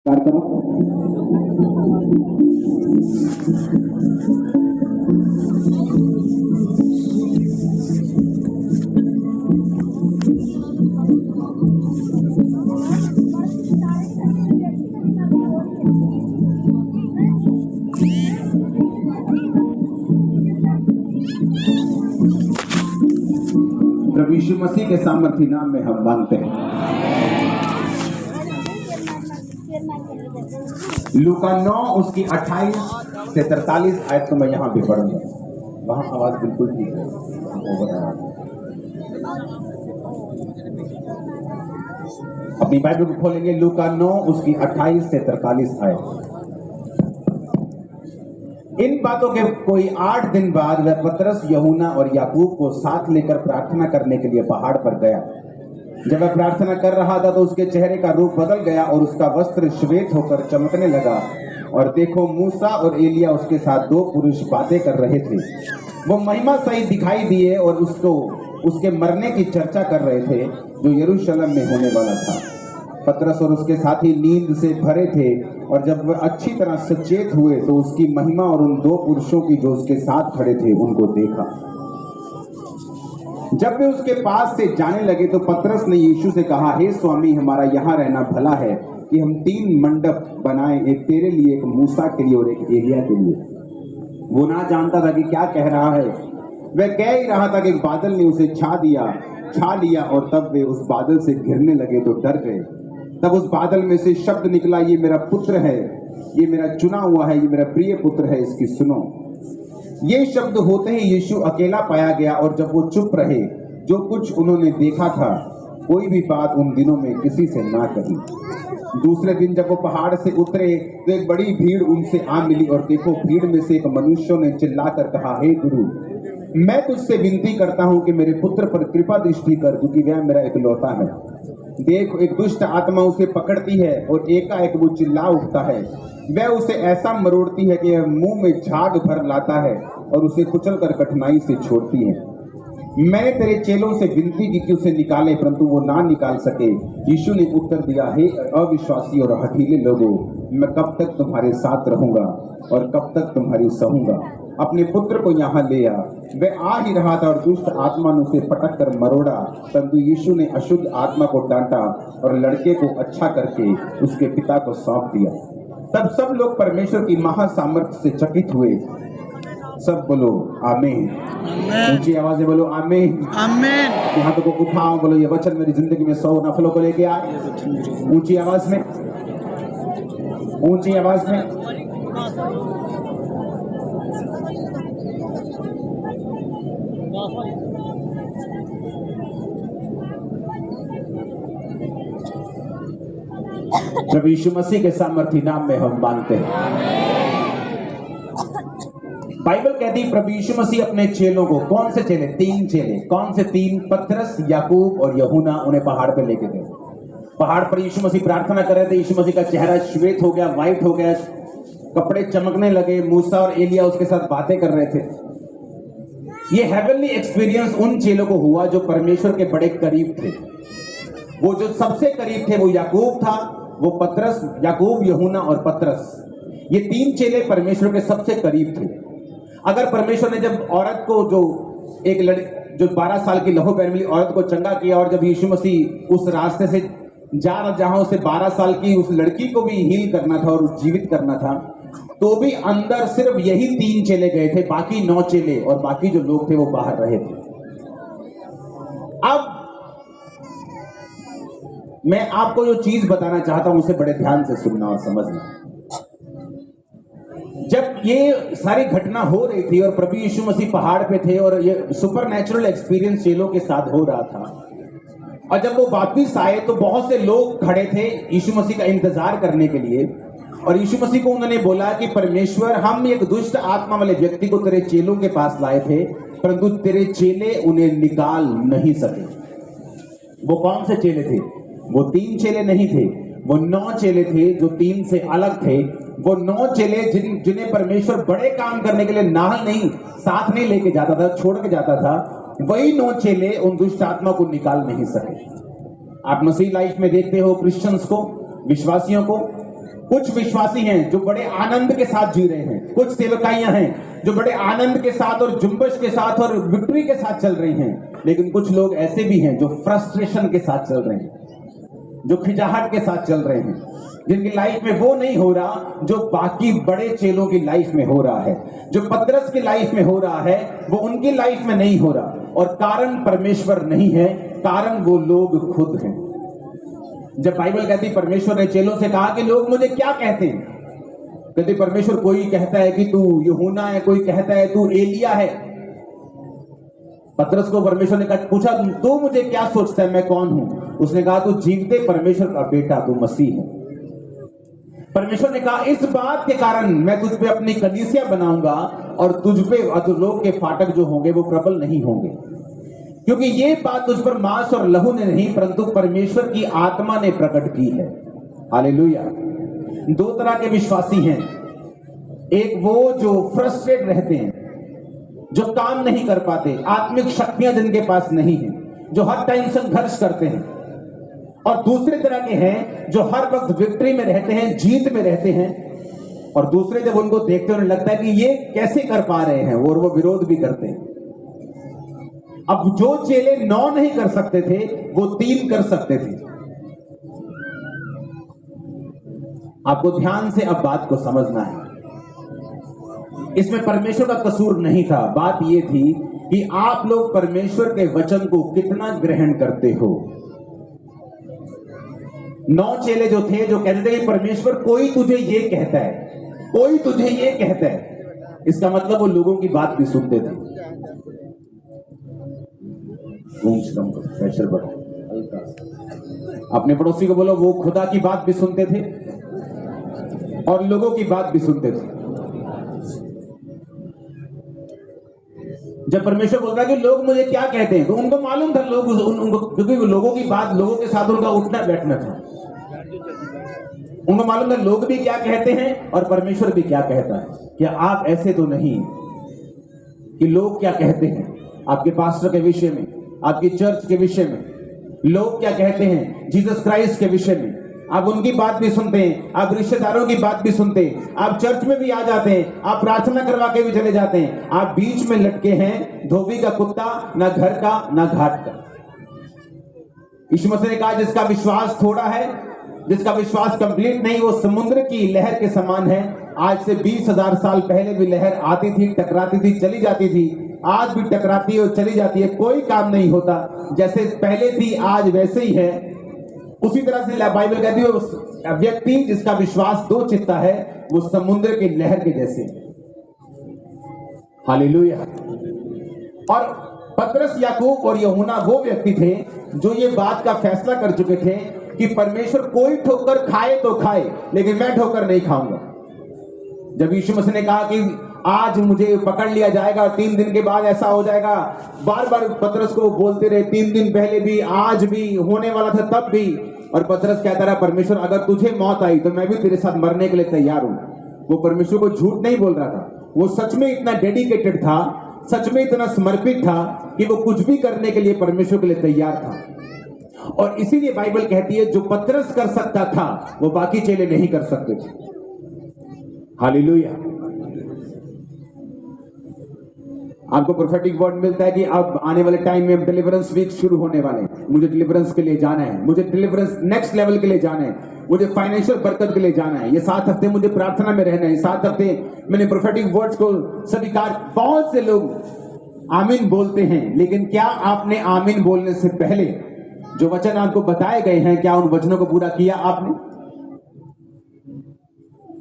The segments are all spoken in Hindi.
प्रभु यीशु मसीह के सामर्थी नाम में हम मांगते हैं। लूका 9 उसकी 28 से 43 आयत को मैं यहाँ भी पढ़ूंगा। वहां आवाज बिल्कुल ठीक है, अपनी बाइबल को खोलेंगे। लूका 9 उसकी 28 से 43 आयत। इन बातों के कोई 8 दिन बाद वह पतरस, यूहन्ना और याकूब को साथ लेकर प्रार्थना करने के लिए पहाड़ पर गया। जब वह प्रार्थना कर रहा था तो उसके चेहरे का रूप बदल गया और उसका वस्त्र श्वेत होकर चमकने लगा। और देखो, मूसा और एलिया उसके साथ 2 पुरुष बातें कर रहे थे। वो महिमा सहित दिखाई दिए और उसके मरने की चर्चा कर रहे थे जो यरूशलेम में होने वाला था। पतरस और उसके साथी नींद से भरे थे और जब वह अच्छी तरह सचेत हुए तो उसकी महिमा और उन 2 पुरुषों की जो उसके साथ खड़े थे उनको देखा। जब वे उसके पास से जाने लगे तो पतरस ने यीशु से कहा, हे स्वामी, हमारा यहाँ रहना भला है कि हम 3 मंडप बनाएं, एक तेरे लिए, एक मूसा के लिए और एक एलिया के लिए। वो ना जानता था कि क्या कह रहा है। वह कह ही रहा था कि बादल ने उसे छा लिया और तब वे उस बादल से घिरने लगे तो डर गए। तब उस बादल में से शब्द निकला, ये मेरा पुत्र है, ये मेरा चुना हुआ है, ये मेरा प्रिय पुत्र है, इसकी सुनो। ये शब्द होते ही यीशु अकेला पाया गया और जब वो चुप रहे, जो कुछ उन्होंने देखा था कोई भी बात उन दिनों में किसी से ना कही। दूसरे दिन जब वो पहाड़ से उतरे तो एक बड़ी भीड़ उनसे आ मिली और देखो, भीड़ में से एक मनुष्य ने चिल्लाकर कहा, हे गुरु, मैं तुझसे विनती करता हूं कि मेरे पुत्र पर कृपा दृष्टि कर, क्योंकि वह मेरा इकलौता है। देख, एक दुष्ट आत्मा उसे पकड़ती है और एकाएक वो चिल्ला उठता है। वह उसे ऐसा मरोड़ती है कि मुंह में झाग भर लाता है और उसे कुचलकर कठिनाई से छोड़ती है। मैंने तेरे चेलों से विनती की कि उसे निकाले, परंतु वो ना निकाल सके। यीशु ने उत्तर दिया, हे अविश्वासी और हठीले लोगों, मैं कब तक तुम्हारे साथ रहूंगा और कब तक तुम्हारी सहूंगा। अपने पुत्र को यहाँ ले आ। वह आ ही रहा था और दुष्ट आत्मा ने उसे पटक कर मरोड़ा, परंतु यीशु ने अशुद्ध आत्मा को डांटा और लड़के को अच्छा करके उसके पिता को सौंप दिया। तब सब लोग परमेश्वर की महासामर्थ्य से चकित हुए। सब बोलो आमीन। ऊंची आवाज से बोलो आमीन। आमीन। यहाँ तो को उठाओ, बोलो ये वचन मेरी जिंदगी में 100 नफलों को लेके आए। ऊंची आवाज में, ऊंची आवाज में। प्रभु यीशु मसीह के सामर्थी नाम में हम मांगते हैं। बाइबल कहती है प्रभु यीशु मसीह अपने चेलों को, कौन से चेले? 3 चेले। कौन से 3? पतरस, याकूब और यूहन्ना, उन्हें पहाड़ पे लेके गए। पहाड़ पर यीशु मसीह प्रार्थना कर रहे थे। यीशु मसीह का चेहरा श्वेत हो गया, व्हाइट हो गया, कपड़े चमकने लगे। मूसा और एलिया उसके साथ बातें कर रहे थे। ये हेवनली एक्सपीरियंस उन चेलों को हुआ जो परमेश्वर के बड़े करीब थे। वो जो सबसे करीब थे वो याकूब था, वो पतरस, याकूब, यूहन्ना और पतरस, ये 3 चेले परमेश्वर के सबसे करीब थे। अगर परमेश्वर ने जब औरत को, जो 12 साल की लहू बहन मिली औरत को चंगा किया, और जब यीशु मसीह उस रास्ते से जहां उसे 12 साल की उस लड़की को भी हील करना था और जीवित करना था, तो भी अंदर सिर्फ यही 3 चेले गए थे, बाकी 9 चेले और बाकी जो लोग थे वो बाहर रहे थे। अब मैं आपको जो चीज बताना चाहता हूं उसे बड़े ध्यान से सुनना और समझना। जब ये सारी घटना हो रही थी और प्रभु यीशु मसीह पहाड़ पे थे और ये सुपरनैचुरल एक्सपीरियंस चेलों के साथ हो रहा था, और जब वो वापिस आए तो बहुत से लोग खड़े थे यीशु मसीह का इंतजार करने के लिए, और यीशु मसीह को उन्होंने बोला कि परमेश्वर, हम एक दुष्ट आत्मा वाले व्यक्ति को तेरे चेलों के पास लाए थे, परंतु तेरे चेले उन्हें निकाल नहीं सके। वो कौन से चेले थे? वो 3 चेले नहीं थे, वो 9 चेले थे जो 3 से अलग थे। वो 9 चेले जिन्हें परमेश्वर बड़े काम करने के लिए नाल नहीं, साथ नहीं लेके जाता था, छोड़ के जाता था, वही 9 चेले उन दुष्ट आत्मा को निकाल नहीं सके। आप मसीह लाइफ में देखते हो क्रिश्चियंस को, विश्वासियों को, कुछ विश्वासी हैं जो बड़े आनंद के साथ जी रहे हैं, कुछ सेवकाइयां हैं जो बड़े आनंद के साथ और जुम्बश के साथ और विक्ट्री के साथ चल रही हैं, लेकिन कुछ लोग ऐसे भी हैं जो फ्रस्ट्रेशन के साथ चल रहे हैं, जो खिंचाहट के साथ चल रहे हैं, जिनकी लाइफ में वो नहीं हो रहा जो बाकी बड़े चेलों की लाइफ में हो रहा है, जो पतरस की लाइफ में हो रहा है वो उनकी लाइफ में नहीं हो रहा। और कारण परमेश्वर नहीं है, कारण वो लोग खुद हैं। जब बाइबल कहती परमेश्वर ने चेलों से कहा कि लोग मुझे क्या कहते हैं, कहते परमेश्वर कोई कहता है कि तू यूहन्ना है, कोई कहता है तू एलिया है। पतरस को परमेश्वर ने पूछा तू मुझे क्या सोचता है, मैं कौन हूं? उसने कहा तू जीवते परमेश्वर का बेटा, तू मसीह है। परमेश्वर ने कहा इस बात के कारण मैं तुझ पे अपनी कलीसिया बनाऊंगा और तुझ पे अधोलोक के फाटक जो होंगे वो प्रबल नहीं होंगे, क्योंकि ये बात तुझ पर मांस और लहू ने नहीं परंतु परमेश्वर की आत्मा ने प्रकट की है। हालेलुया। दो तरह के विश्वासी हैं, एक वो जो फ्रस्ट्रेट रहते हैं, जो काम नहीं कर पाते, आत्मिक शक्तियां जिनके पास नहीं है, जो हर टाइम संघर्ष करते हैं, और दूसरे तरह के हैं जो हर वक्त विक्ट्री में रहते हैं, जीत में रहते हैं, और दूसरे जब उनको देखते हैं उन्हें लगता है कि ये कैसे कर पा रहे हैं, और वो विरोध भी करते हैं। अब जो चेले 9 नहीं कर सकते थे वो 3 कर सकते थे। आपको ध्यान से अब बात को समझना है, इसमें परमेश्वर का कसूर नहीं था। बात यह थी कि आप लोग परमेश्वर के वचन को कितना ग्रहण करते हो। 9 चेले जो थे जो कहते थे परमेश्वर कोई तुझे ये कहता है, कोई तुझे ये कहता है, इसका मतलब वो लोगों की बात भी सुनते थे। प्रेशर बढ़ा, अपने पड़ोसी को बोलो वो खुदा की बात भी सुनते थे और लोगों की बात भी सुनते थे। जब परमेश्वर बोल रहा है कि लोग मुझे क्या कहते हैं, तो उनको मालूम था लोग उनको, क्योंकि लोगों की बात, लोगों के साथ उनका उठना बैठना था, उनको मालूम था लोग भी क्या कहते हैं और परमेश्वर भी क्या कहता है। क्या आप ऐसे तो नहीं कि लोग क्या कहते हैं आपके पास्टर के विषय में, आपकी चर्च के विषय में, लोग क्या कहते हैं जीसस क्राइस्ट के विषय में, आप उनकी बात भी सुनते हैं, आप रिश्तेदारों की बात भी सुनते हैं, आप चर्च में भी आ जाते हैं, आप प्रार्थना करवा के भी चले जाते हैं, आप बीच में लटके हैं धोबी का कुत्ता, ना घर का ना घाट का। यीशु मसीह ने कहा जिसका विश्वास थोड़ा है, जिसका विश्वास कंप्लीट नहीं, वो समुद्र की लहर के समान है। आज से 20,000 साल पहले भी लहर आती थी, टकराती थी, चली जाती थी, आज भी टकराती है और चली जाती है, कोई काम नहीं होता। जैसे पहले थी आज वैसे ही है। उसी तरह से बाइबल कहती है व्यक्ति जिसका विश्वास दो चित्ता है वो समुद्र की लहर के जैसे। हालेलुया। और पतरस, याकूब और यूहन्ना वो व्यक्ति थे जो ये बात का फैसला कर चुके थे कि परमेश्वर कोई ठोकर खाए तो खाए, लेकिन मैं ठोकर नहीं खाऊंगा। जब यीशु मसीह ने कहा कि आज मुझे पकड़ लिया जाएगा और 3 दिन के बाद ऐसा हो जाएगा, बार बार पतरस को बोलते रहे, 3 दिन पहले भी, आज भी, होने वाला था तब भी। और पतरस कहता रहा परमेश्वर अगर तुझे मौत आई तो मैं भी तेरे साथ मरने के लिए तैयार हूं। वो परमेश्वर को झूठ नहीं बोल रहा था, वो सच में इतना डेडिकेटेड था, सच में इतना समर्पित था कि वो कुछ भी करने के लिए परमेश्वर के लिए तैयार था। और इसीलिए बाइबल कहती है जो पतरस कर सकता था वो बाकी चेले नहीं कर सकते थे। हालेलुया। आपको प्रोफेटिक वर्ड मिलता है कि अब आने वाले टाइम में डिलीवरेंस वीक शुरू होने वाले हैं, मुझे डिलीवरेंस के लिए जाना है, मुझे डिलीवरेंस नेक्स्ट लेवल के लिए जाना है, मुझे फाइनेंशियल बरकत के लिए जाना है, ये 7 हफ्ते मुझे प्रार्थना में रहना है, 7 हफ्ते मैंने प्रोफेटिक वर्ड्स को स्वीकार। बहुत से लोग आमीन बोलते हैं, लेकिन क्या आपने आमीन बोलने से पहले जो वचन आपको बताए गए हैं क्या उन वचनों को पूरा किया आपने?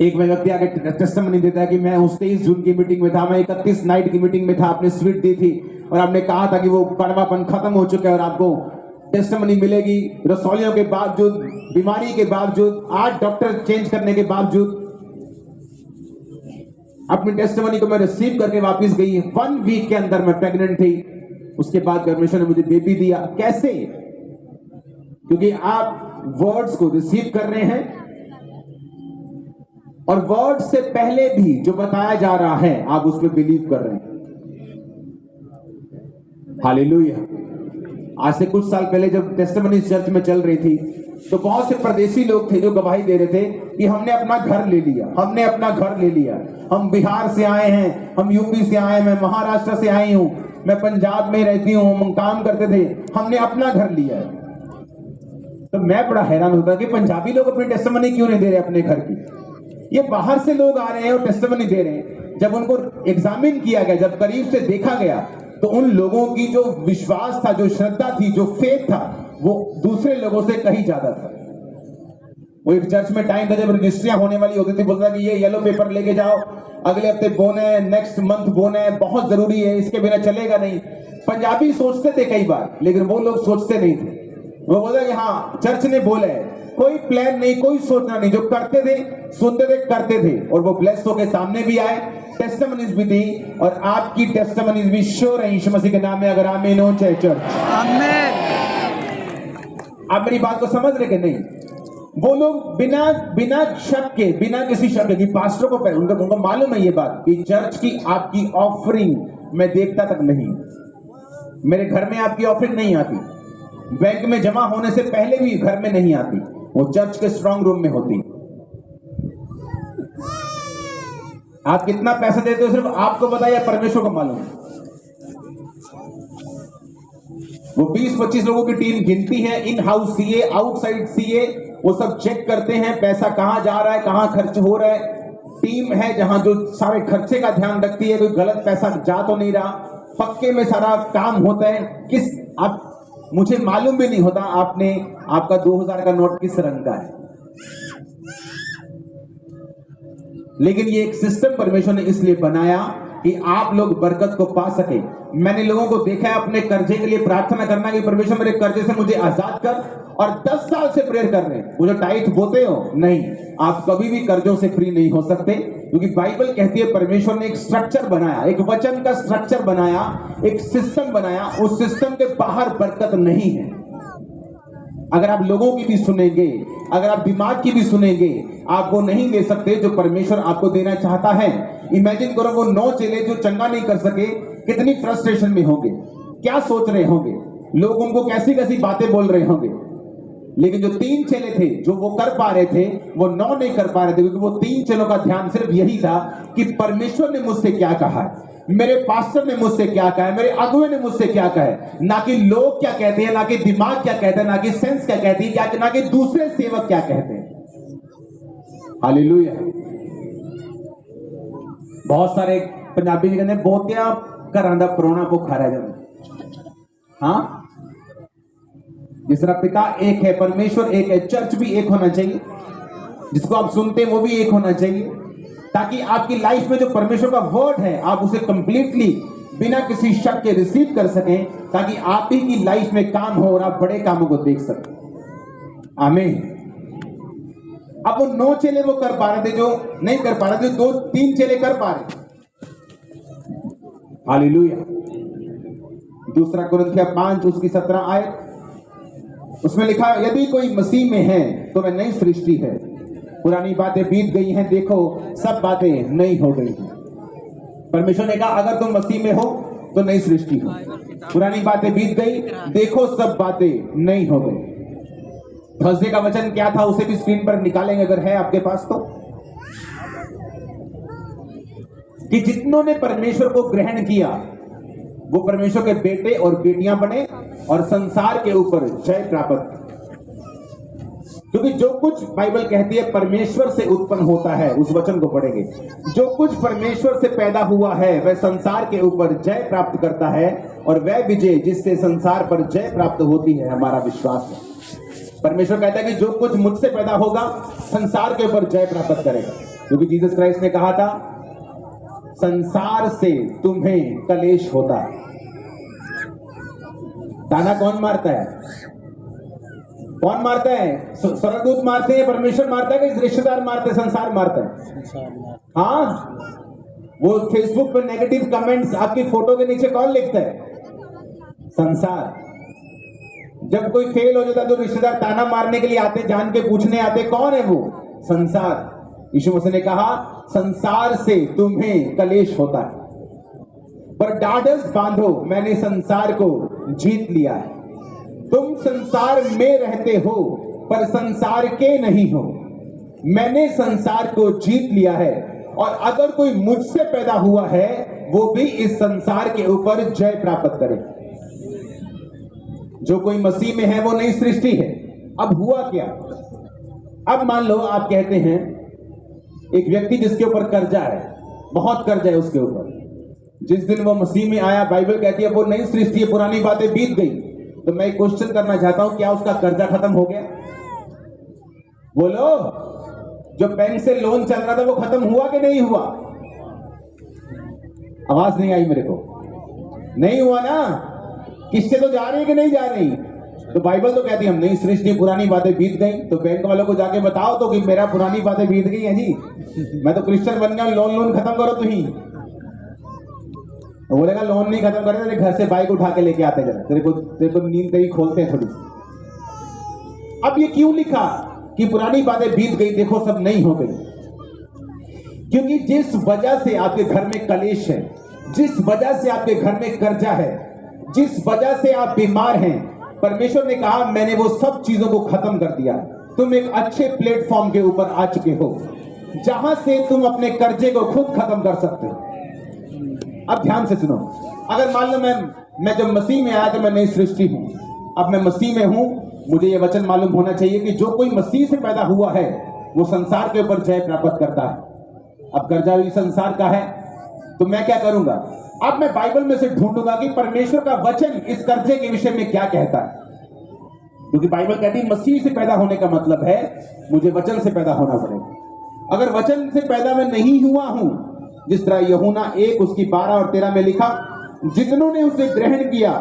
एक व्यक्ति आगे टेस्टिमनी देता है कि मैं उस 23 जून की मीटिंग में था, मैं 31 नाइट की मीटिंग में था, आपने स्वीट दी थी और आपने कहा था कि वो कड़वापन खत्म हो चुका है और आपको टेस्टिमनी मिलेगी रसौलियों के बावजूद, बीमारी के बावजूद, 8 डॉक्टर चेंज करने के बावजूद। अपनी टेस्टिमनी को मैं रिसीव करके वापस गई, 1 वीक के अंदर मैं प्रेग्नेंट थी। उसके बाद परमेश्वर ने मुझे बेबी दिया। कैसे? क्योंकि आप वर्ड्स को रिसीव कर रहे हैं और वर्ड से पहले भी जो बताया जा रहा है आप उसमें बिलीव कर रहे हैं। हालेलुया। आज से कुछ साल पहले जब टेस्टिमनी चर्च में चल रही थी तो बहुत से परदेशी लोग थे जो गवाही दे रहे थे कि हमने अपना घर ले लिया, हमने अपना घर ले लिया, हम बिहार से आए हैं, हम यूपी से आए, मैं महाराष्ट्र से आई हूं, मैं पंजाब में रहती हूं, हम काम करते थे, हमने अपना घर लिया है। तो मैं बड़ा हैरान होता कि पंजाबी लोग अपनी टेस्टिमनी क्यों नहीं दे रहे अपने घर की। ये बाहर से लोग आ रहे हैं और टेस्टिमनी दे रहे हैं। जब उनको एग्जामिन किया गया, जब करीब से देखा गया, तो उन लोगों की जो विश्वास था, जो श्रद्धा थी, जो फेथ था, वो दूसरे लोगों से कहीं ज्यादा था। वो एक चर्च में टाइम था जब रजिस्ट्रियां होने वाली होती थी, बोलता कि ये येलो पेपर लेके जाओ, अगले हफ्ते बोना है, नेक्स्ट मंथ बोना है, बहुत जरूरी है, इसके बिना चलेगा नहीं। पंजाबी सोचते थे कई बार, लेकिन वो लोग सोचते नहीं थे। वो बोला कि हाँ चर्च ने बोला है, कोई प्लान नहीं, कोई सोचना नहीं, जो करते थे, सुनते थे, करते थे, और वो ब्लेस होके सामने भी आए, टेस्टिमनीज भी दी, और आपकी टेस्टिमनीज भी श्योर है यीशु मसीह के नाम में। अगर आमीन हो चाहे चर्च आमीन। आप मेरी बात को समझ रहे कि नहीं? वो लोग बिना शक के, बिना किसी शक के, पास्टर को उनको मालूम है ये बात कि चर्च की आपकी ऑफरिंग मैं देखता तक नहीं, मेरे घर में आपकी ऑफरिंग नहीं आती, बैंक में जमा होने से पहले भी घर में नहीं आती, वो चर्च के स्ट्रांग रूम में होती। आप कितना पैसा देते हो सिर्फ आपको पता है, परमेश्वर को मालूम है। वो 20-25 लोगों की टीम गिनती है, in house CA, outside CA, वो सब चेक करते हैं पैसा कहां जा रहा है, कहां खर्च हो रहा है। टीम है जहां जो सारे खर्चे का ध्यान रखती है, कोई गलत पैसा जा तो नहीं रहा, पक्के में सारा काम होता है। किस आप मुझे मालूम भी नहीं होता आपका 2000 का नोट किस रंग का है, लेकिन ये एक सिस्टम परमेश्वर ने इसलिए बनाया कि आप लोग बरकत को पा सके। मैंने लोगों को देखा है अपने कर्जे के लिए प्रार्थना करना कि परमेश्वर मेरे कर्जे से मुझे आजाद कर, और 10 साल से प्रेयर कर रहे हैं। वो जो टाइट बोते हो, नहीं, आप कभी भी कर्जों से फ्री नहीं हो सकते, क्योंकि बाइबल कहती है परमेश्वर ने एक स्ट्रक्चर बनाया, एक वचन का स्ट्रक्चर बनाया, एक सिस्टम बनाया, उस सिस्टम के बाहर बरकत नहीं है। अगर आप लोगों की भी सुनेंगे, अगर आप दिमाग की भी सुनेंगे, आप वो नहीं दे सकते जो परमेश्वर आपको देना चाहता है। इमेजिन करो वो 9 चेले जो चंगा नहीं कर सके, कितनी फ्रस्ट्रेशन में होंगे, क्या सोच रहे होंगे, लोग उनको कैसी कैसी बातें बोल रहे होंगे। लेकिन जो 3 चेले थे जो वो कर पा रहे थे, वो 9 नहीं कर पा रहे थे, क्योंकि वो 3 चेलों का ध्यान सिर्फ यही था कि परमेश्वर ने मुझसे क्या कहा है, मेरे पास्टर ने मुझसे क्या कहा है, मेरे अगुए ने मुझसे क्या कहा है, ना कि लोग क्या कहते हैं, ना कि दिमाग क्या कहता है, ना कि सेंस क्या कहती है, क्या ना कि दूसरे सेवक क्या कहते हैं। हालेलुया। बहुत सारे पंजाबी कहते हैं बहुतिया घरां दा परोना भुखा रह जाता। हाँ, जिस तरह पिता एक है, परमेश्वर एक है, चर्च भी एक होना चाहिए, जिसको आप सुनते हैं वो भी एक होना चाहिए, ताकि आपकी लाइफ में जो परमेश्वर का वर्ड है आप उसे कंप्लीटली बिना किसी शक के रिसीव कर सकें, ताकि आप ही की लाइफ में काम हो और आप बड़े कामों को देख सकें। आमीन। अब वो 9 चेले वो कर पा रहे थे, जो नहीं कर पा रहे थे, 2-3 चेले कर पा रहे। हालेलुया। 2 कुरिन्थियों 5 उसकी 17 आयत, उसमें लिखा, यदि कोई मसीह में है तो वह नई सृष्टि है, पुरानी बातें बीत गई हैं, देखो सब बातें नई हो गई हैं। परमेश्वर ने कहा अगर तुम मसीह में हो तो नई सृष्टि हो, पुरानी बातें बीत गई, देखो सब बातें नई हो गई। थर्सडे का वचन क्या था उसे भी स्क्रीन पर निकालेंगे अगर है आपके पास तो, कि जितनों ने परमेश्वर को ग्रहण किया वो परमेश्वर के बेटे और बेटियां बने और संसार के ऊपर जय प्राप्त। क्योंकि जो कुछ बाइबल कहती है परमेश्वर से उत्पन्न होता है, उस वचन को पढ़ेंगे, जो कुछ परमेश्वर से पैदा हुआ है वह संसार के ऊपर जय प्राप्त करता है, और वह विजय जिससे संसार पर जय प्राप्त होती है हमारा विश्वास है। परमेश्वर कहता है कि जो कुछ मुझसे पैदा होगा संसार के ऊपर जय प्राप्त करेगा, क्योंकि जीसस क्राइस्ट ने कहा था संसार से तुम्हें कलेश होता है। ताना कौन मारता है? कौन मारता है? स्वर्गदूत मारते हैं, परमेश्वर मारता है कि रिश्तेदार मारते हैं, संसार मारता है? हाँ, वो फेसबुक पर नेगेटिव कमेंट्स आपकी फोटो के नीचे कौन लिखता है? संसार। जब कोई फेल हो जाता है तो रिश्तेदार ताना मारने के लिए आते, जान के पूछने आते, कौन है वो? संसार। यीशु मसीह ने कहा संसार से तुम्हें कलेश होता है, पर ढाढ़स बांधो, मैंने संसार को जीत लिया है। तुम संसार में रहते हो पर संसार के नहीं हो। मैंने संसार को जीत लिया है, और अगर कोई मुझसे पैदा हुआ है वो भी इस संसार के ऊपर जय प्राप्त करे। जो कोई मसीह में है वो नई सृष्टि है। अब हुआ क्या? अब मान लो आप कहते हैं एक व्यक्ति जिसके ऊपर कर्जा है, बहुत कर्जा है उसके ऊपर, जिस दिन वो मसीह में आया, बाइबल कहती है वो नई सृष्टि है, पुरानी बातें बीत गई। तो मैं क्वेश्चन करना चाहता हूं, क्या उसका कर्जा खत्म हो गया? बोलो, जो बैंक से लोन चल रहा था वो खत्म हुआ कि नहीं हुआ? आवाज नहीं आई मेरे को। नहीं हुआ ना? किससे तो जा रही है कि नहीं जा रही? तो बाइबल तो कहती है हम नई सृष्टि, पुरानी बातें बीत गई। तो बैंक वालों को जाके बताओ तो कि मेरा पुरानी बातें बीत गई है जी, मैं तो क्रिश्चियन बन गया, लोन खत्म करो तुम ही। तो बोलेगा लोन नहीं खत्म करे, तेरे घर से बाइक उठा के लेके आते जरा, तेरे को नींद तेरी खोलते हैं थोड़ी। अब ये क्यों लिखा कि पुरानी बातें बीत गई, देखो सब नई हो गई? क्योंकि जिस वजह से आपके घर में कलेश है, जिस वजह से आपके घर में कर्जा है, जिस वजह से आप बीमार हैं, परमेश्वर ने कहा मैंने वो सब चीजों को खत्म कर दिया। तुम एक अच्छे प्लेटफॉर्म के ऊपर आ चुके हो जहां से तुम अपने कर्जे को खुद खत्म कर सकते हो। अब ध्यान से सुनो, अगर मान लो मैं जब मसीह में आया तो मैं नई सृष्टि हूं, अब मैं मसीह में हूं, मुझे ये वचन मालूम होना चाहिए कि जो कोई मसीह से पैदा हुआ है वो संसार के ऊपर जय प्राप्त करता है। अब कर्जा भी संसार का है, तो मैं क्या करूंगा? अब मैं बाइबल में से ढूंढूंगा कि परमेश्वर का वचन इस कर्जे के विषय में क्या कहता है, क्योंकि बाइबल कहती है मसीह से पैदा होने का मतलब है मुझे वचन से पैदा होना पड़ेगा। अगर वचन से पैदा मैं नहीं हुआ हूं, जिस तरह यूहन्ना 1 उसकी 12 और 13 में लिखा, जितनों ने उसे ग्रहण किया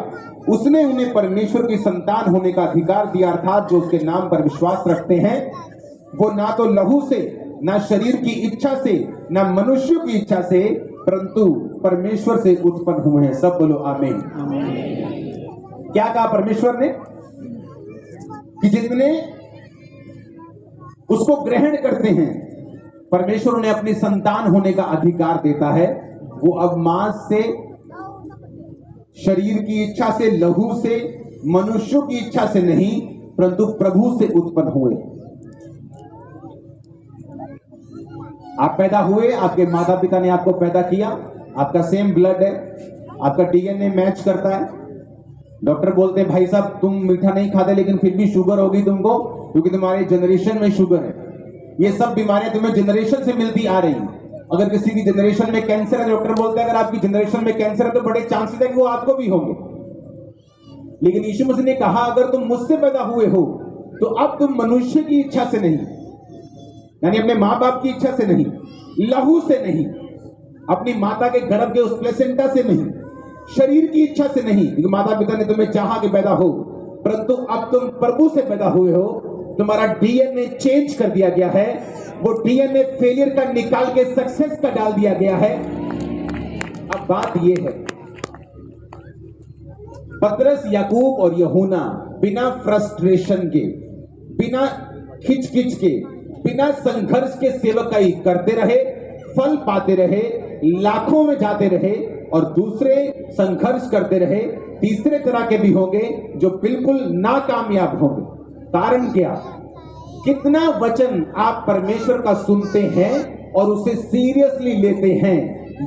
उसने उन्हें परमेश्वर की संतान होने का अधिकार दिया, अर्थात जो उसके नाम पर विश्वास रखते हैं वो ना तो लहू से, ना शरीर की इच्छा से, ना मनुष्यों की इच्छा से, परंतु परमेश्वर से उत्पन्न हुए हैं। सब बोलो आमीन। क्या कहा परमेश्वर ने? कि जितने उसको ग्रहण करते हैं परमेश्वर उन्हें अपनी संतान होने का अधिकार देता है। वो अब मांस से, शरीर की इच्छा से, लहू से, मनुष्यों की इच्छा से नहीं, परंतु प्रभु से उत्पन्न हुए। आप पैदा हुए, आपके माता पिता ने आपको पैदा किया, आपका सेम ब्लड है, आपका डीएनए मैच करता है। डॉक्टर बोलते हैं भाई साहब तुम मीठा नहीं खाते लेकिन फिर भी शुगर होगी तुमको, क्योंकि तुम्हारे जनरेशन में शुगर है। ये सब बीमारियां तुम्हें जनरेशन से मिलती आ रही हैं। अगर किसी की जनरेशन में कैंसर है, डॉक्टर बोलते हैं अगर आपकी जनरेशन में कैंसर है तो बड़े चांसेस है कि वो आपको भी होंगे। लेकिन यीशु मसीह ने कहा अगर तुम मुझसे पैदा हुए हो तो अब तुम मनुष्य की इच्छा से नहीं, यानी अपने माँ बाप की इच्छा से नहीं, लहू से नहीं, अपनी माता के गर्भ के उस प्लेसेंटा से नहीं, शरीर की इच्छा से नहीं, क्योंकि माता पिता ने तुम्हें चाहा कि पैदा हो, परंतु अब तुम प्रभु से पैदा हुए हो। तुम्हारा डीएनए चेंज कर दिया गया है, वो डीएनए फेलियर का निकाल के सक्सेस का डाल दिया गया है। अब बात यह है, पतरस, याकूब और यूहन्ना बिना फ्रस्ट्रेशन के, बिना खिच के, बिना संघर्ष के सेवकाई करते रहे, फल पाते रहे, लाखों में जाते रहे, और दूसरे संघर्ष करते रहे, तीसरे तरह के भी होंगे जो बिल्कुल नाकामयाब होंगे। कारण क्या? कितना वचन आप परमेश्वर का सुनते हैं और उसे सीरियसली लेते हैं,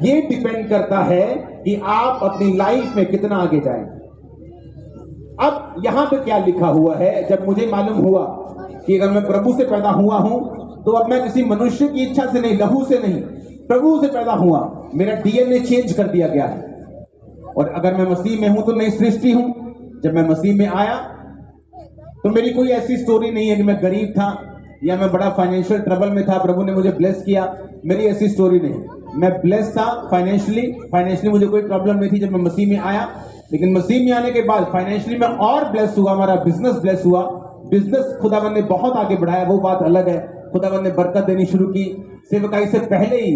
यह डिपेंड करता है कि आप अपनी लाइफ में कितना आगे जाएं। अब यहां पे क्या लिखा हुआ है? जब मुझे मालूम हुआ कि अगर मैं प्रभु से पैदा हुआ हूं तो अब मैं किसी मनुष्य की इच्छा से नहीं, लहू से नहीं, प्रभु से पैदा हुआ, मेरा डीएनए चेंज कर दिया गया है। और अगर मैं मसीह में हूं तो नई सृष्टि हूं। जब मैं मसीह में आया तो मेरी कोई ऐसी स्टोरी नहीं है कि मैं गरीब था या मैं बड़ा फाइनेंशियल ट्रबल में था, प्रभु ने मुझे ब्लेस किया, मेरी ऐसी स्टोरी नहीं। मैं ब्लेस था फाइनेंशियली मुझे कोई प्रॉब्लम नहीं थी जब मैं मसीह में आया। लेकिन मसीह में आने के बाद फाइनेंशियली मैं और ब्लेस हुआ, हमारा बिजनेस ब्लेस हुआ, बिजनेस खुदावन ने बहुत आगे बढ़ाया, वो बात अलग है। खुदावन ने बरकत देनी शुरू की। सेवकाई से पहले ही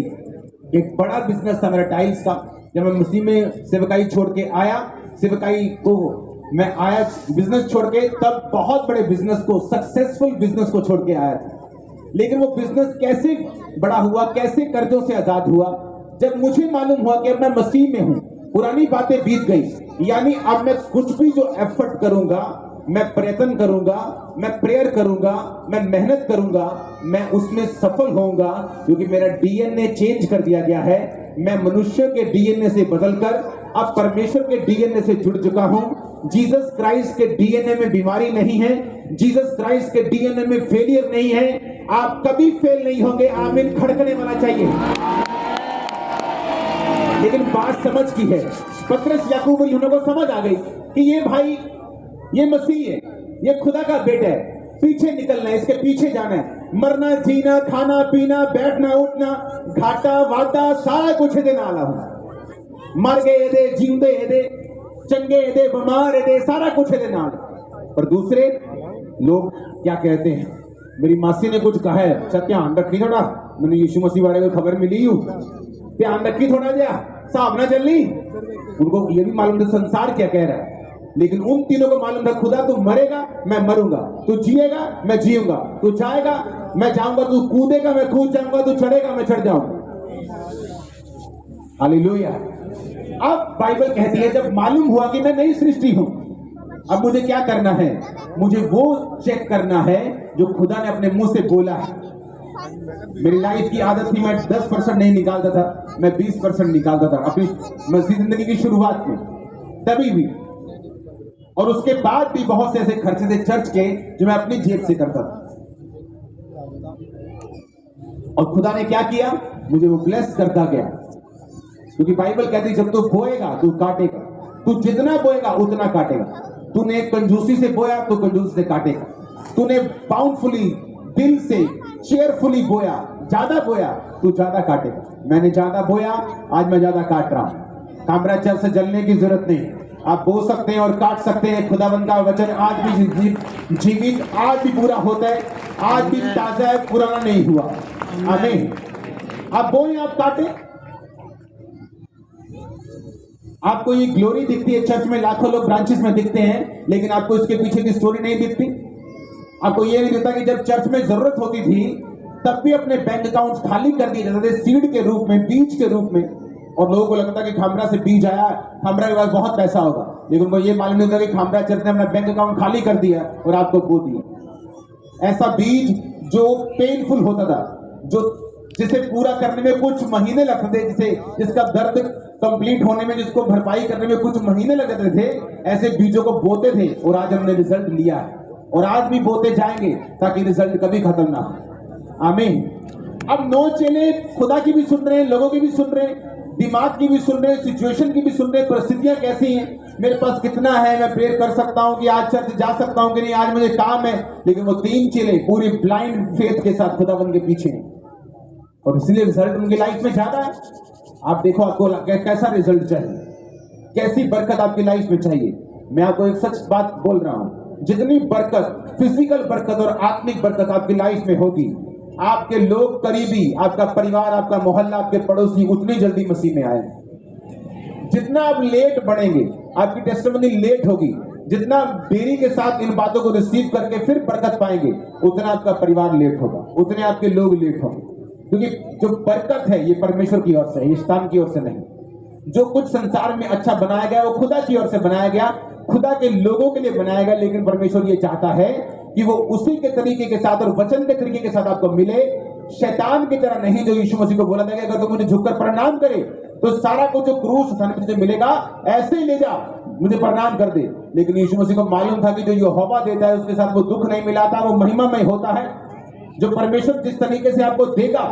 एक बड़ा बिजनेस था मेरा टाइल्स का। जब मैं मसीह में सेवकाई छोड़ के आया, सेवकाई को मैं आया बिजनेस छोड़ के, तब बहुत बड़े बिजनेस को, सक्सेसफुल बिजनेस को छोड़ के आया था। लेकिन वो बिजनेस कैसे बड़ा हुआ, कैसे कर्जों से आजाद हुआ? जब मुझे मालूम हुआ कि अब मैं मसीह में हूं, पुरानी बातें बीत गई, यानी अब मैं कुछ भी जो एफर्ट करूंगा मैं प्रयत्न करूंगा, मैं प्रेयर करूंगा, मैं मेहनत करूंगा, मैं उसमें सफल होऊंगा, क्योंकि मेरा डीएनए चेंज कर दिया गया है। मैं मनुष्य के डीएनए से बदलकर अब परमेश्वर के डीएनए से जुड़ चुका हूं। जीसस क्राइस्ट के डीएनए में बीमारी नहीं है, जीसस क्राइस्ट के डीएनए में फेलियर नहीं है। आप कभी फेल नहीं होंगे। आमीन खड़कने वाला चाहिए। लेकिन बात समझ की है। पतरस याकूब और यूहन्ना को समझ आ गई कि ये भाई, ये मसीह है, ये खुदा का बेटा है, पीछे निकलना है, इसके पीछे जाना है। मरना जीना, खाना पीना, बैठना उठना, घाटा वाटा सारा कुछ दे नाला हूं। मर गए दे, जींदे दे, चंगे दे, बीमार दे, सारा कुछ दे नाल। पर दूसरे लोग क्या कहते हैं? मेरी मासी ने कुछ कहा है, अच्छा ध्यान रखी थोड़ा, मैंने यीशु मसीह बारे में खबर मिली हूं, ध्यान रखी थोड़ा जा, साहब ना चलनी। उनको ये भी मालूम था संसार क्या कह रहा है, लेकिन उन तीनों को मालूम था खुदा तू मरेगा मैं मरूंगा, तू जिएगा मैं जीऊंगा, तू जाएगा मैं जाऊंगा, तू कूदेगा मैं कूद जाऊंगा, तू चढ़ेगा मैं चढ़ जाऊंगा। हालेलुया। अब बाइबल कहती है जब मालूम हुआ कि मैं नई सृष्टि हूं, अब मुझे क्या करना है? मुझे वो चेक करना है जो खुदा ने अपने मुंह से बोला है। मेरी लाइफ की आदत थी, मैं 10% नहीं निकालता था, मैं 20% निकालता था अपनी मसीह जिंदगी की शुरुआत में, तभी भी। और उसके बाद भी बहुत से ऐसे खर्चे थे चर्च के जो मैं अपनी जेब से करता था। और खुदा ने क्या किया? मुझे वो ब्लेस करता गया, क्योंकि बाइबल कहती है जब तू बोएगा तू काटेगा, तू जितना बोएगा उतना काटेगा। तूने कंजूसी से बोया तो कंजूसी से काटेगा, तूने बाउंडफुली दिल से चेयरफुली बोया, ज्यादा बोया तू ज्यादा काटेगा। मैंने ज्यादा बोया, आज मैं ज्यादा काट रहा हूं। कामरा चल से जलने की जरूरत नहीं, आप बो सकते हैं और काट सकते हैं। खुदावंद का वचन आज भी जीवित, आज भी पूरा होता है, आज भी ताजा है, पुराना नहीं हुआ। आमीन। आप बोए, आप काटे। आपको ये ग्लोरी दिखती है, चर्च में लाखों लोग ब्रांचेस में दिखते हैं, लेकिन आपको इसके पीछे की स्टोरी नहीं दिखती। आपको ये नहीं दिखता कि जब चर्च में जरूरत होती थी तब भी अपने बैंक अकाउंट्स खाली कर दिए जाते थे, सीड के रूप में, बीज के रूप में। और लोगों को लगता कि खामरा से बीज आया, खामरा के पास बहुत पैसा होगा, लेकिन वो ये मालूम नहीं होता कि खामरा चर्च ने अपना बैंक अकाउंट खाली कर दिया और आपको बो दिया। ऐसा बीज जो पेनफुल होता था, जो जिसे पूरा करने में कुछ महीने लगते थे, जिसका दर्द कंप्लीट होने में, जिसको भरपाई करने में कुछ महीने लगते थे, ऐसे बीजों को बोते थे। और आज हमने रिजल्ट लिया है और आज भी बोते जाएंगे ताकि रिजल्ट कभी खत्म ना हो। आमीन। अब 9 चेले खुदा की भी सुन रहे हैं, लोगों की भी सुन रहे हैं, दिमाग की भी सुन रहे हैं, सिचुएशन की भी सुन रहे हैं, परिस्थितियां कैसी हैं, मेरे पास कितना है, मैं प्रेयर कर सकता हूं कि आज चर्च जा सकता हूं कि नहीं, आज मुझे काम है। लेकिन वो 3 चेले पूरी ब्लाइंड फेथ के साथ खुदावंद के पीछे हैं, और इसलिए रिजल्ट उनकी लाइफ में ज्यादा है। आप देखो आपको कैसा रिजल्ट चाहिए, कैसी बरकत आपकी लाइफ में चाहिए। मैं आपको एक सच बात बोल रहा हूं, जितनी बरकत, फिजिकल बरकत और आत्मिक बरकत आपकी लाइफ में होगी, आपके लोग करीबी, आपका परिवार, आपका मोहल्ला, आपके पड़ोसी उतनी जल्दी मसीह में आए। जितना आप लेट बढ़ेंगे, आपकी टेस्टिमनी लेट होगी, जितना देरी के साथ इन बातों को रिसीव करके फिर बरकत पाएंगे, उतना आपका परिवार लेट होगा, उतने आपके लोग लेट होंगे। क्योंकि जो बरकत है ये परमेश्वर की ओर से है, शैतान की ओर से नहीं। जो कुछ संसार में अच्छा बनाया गया वो खुदा की ओर से बनाया गया, खुदा के लोगों के लिए बनाया गया। लेकिन परमेश्वर ये चाहता है कि वो उसी के तरीके के साथ और वचन के तरीके के साथ आपको मिले, शैतान की तरह नहीं। जो यीशु मसीह को बोला था कि अगर तुम मुझे झुककर प्रणाम करे तो सारा कुछ जो क्रूस तुझे मिलेगा ऐसे ही ले जा, मुझे प्रणाम कर दे। लेकिन यीशु मसीह को मालूम था कि जो यहोवा देता है उसके साथ वो दुख नहीं मिलाता, वो महिमामय होता है। जो परमेश्वर जिस तरीके से आपको देगा,